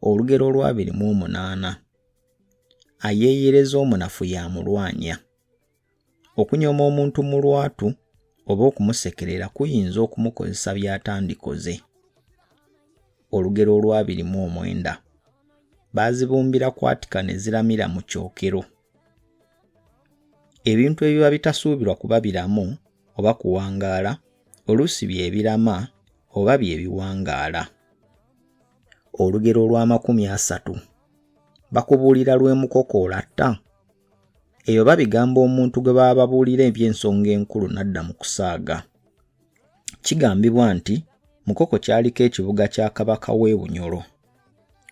Olugero olwa 28. Ayeeyereza omunafu y'amulwanya. Okunyoma omuntu mu lwatu oba okumusekerera kuyinza okumukozesa by'atandikoze. Olugero olwa 29. Baazibumbira kwatika ne ziramira mu kyokero. Ebintu ebiba bitasuubirwa kuba biramu oba kuwangaala oluusi bye birama oba bye biwangaala. Olugero olwa 30. Bakubuulira lw'emukoko olatta. Ebyo babigamba omuntu gwe baba babuulira eby'ensonga enkulu n'adda mu kusaaga. Kigambibwa nti Mukoko kyaliko ekibuga kya Kabaka w'e Bunyoro.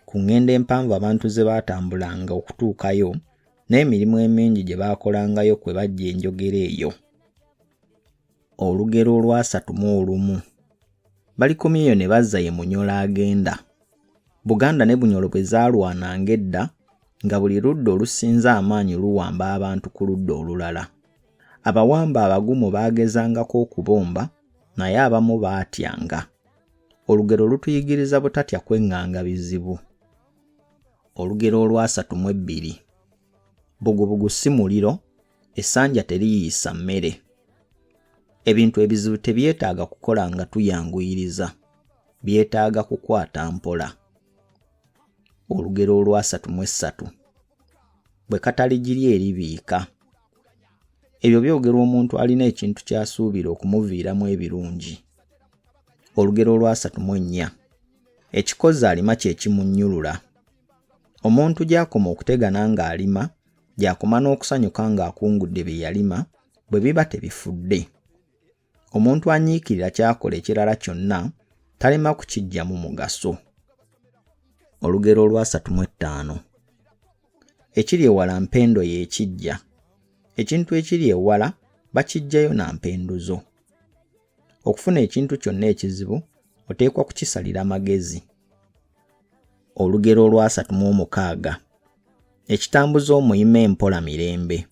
Ku ngendo empanvu abantu ze baatambulanga okutuukayo n'emirimu emingi gye baakolangayo kwe bajja enjogera eyo. Olugero olwa 31. Balikomyeyo ne bazza ye Munyoro agenda. Buganda ne Bunyoro bwe zaalwananga edda nga buli ludda olusinza amaanyi luwamba abantu ku ludda olulala. Abawamba abagumu baagezangako okubomba naye abamu baatyanga. Olugero lutuyigiriza butatya kwenganga bizibu. Olugero olwa 32. Bugubugu si muliro, essanja teriyisa mmere. Ebintu ebizibu tebyetaaga kukola nga tuyanguyiriza, byetaaga kukwata mpola. Olugero olwa 33. Bwe kataligiri eribiika. Ebyo byogera omuntu alina ekintu ky'asuubira okumuviiramu ebirungi. Olugero olwa 34. Ekikozi alima kye kimunnyulula. Omuntu gy'akoma okutegana ng'alima, gy'akoma n'okusanyuka ng'akungudde bye yalima, bwe biba tebifudde. Omuntu anyiikirira ky'akola ekirala kyonna, talema kukiggya mu mugaso. Olugero olwa 35. Ekiri ewala mpendo y'ekijja. Ekintu ekiri ewala bakiggyayo na mpenduzo. Okufuna ekintu kyonna ekizibu oteekwa kukisalira magezi. Olugero olwa 36. Ekitambuza omuyima empola mirembe.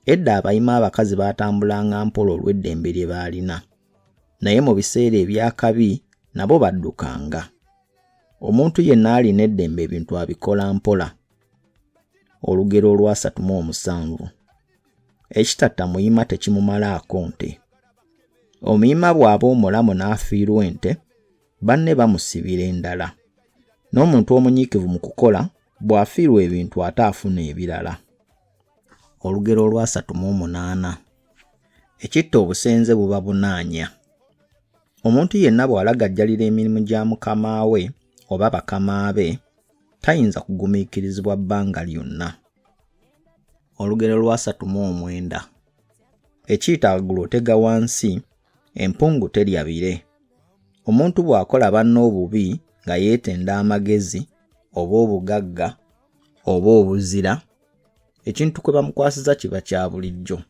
Edda abayima abakazi baatambulanga mpola olw'eddembe lye baalina, naye mu biseera eby'akabi nabo baddukanga. Omuntu yenna alina eddembe ebintu abikola mpola. Olugero olwa 37. Ekitatta muyima tekimumalaako nte. Omuyima bw'aba omulamu n'afiirwa ente, banne bamusibira endala. N'omuntu omunyiikivu mu kukola bw'afiirwa ebintu ate afuna ebirala. Olugero olwa 38. Ekitta obusenze buba bunaanya. Omuntu yenna bw'alagajjalira emirimu gya mukama we oba bakama be, tayinza kugumiikirizibwa bbanga lyonna. Olugero lwa 39. Ekiitagulu otega wansi, empungu terya bire. Omuntu bw'akola banne obubi nga yeetenda amagezi, oba obugagga, oba obuzira, ekintu kwe bamukwasiza kiba kya bulijjo.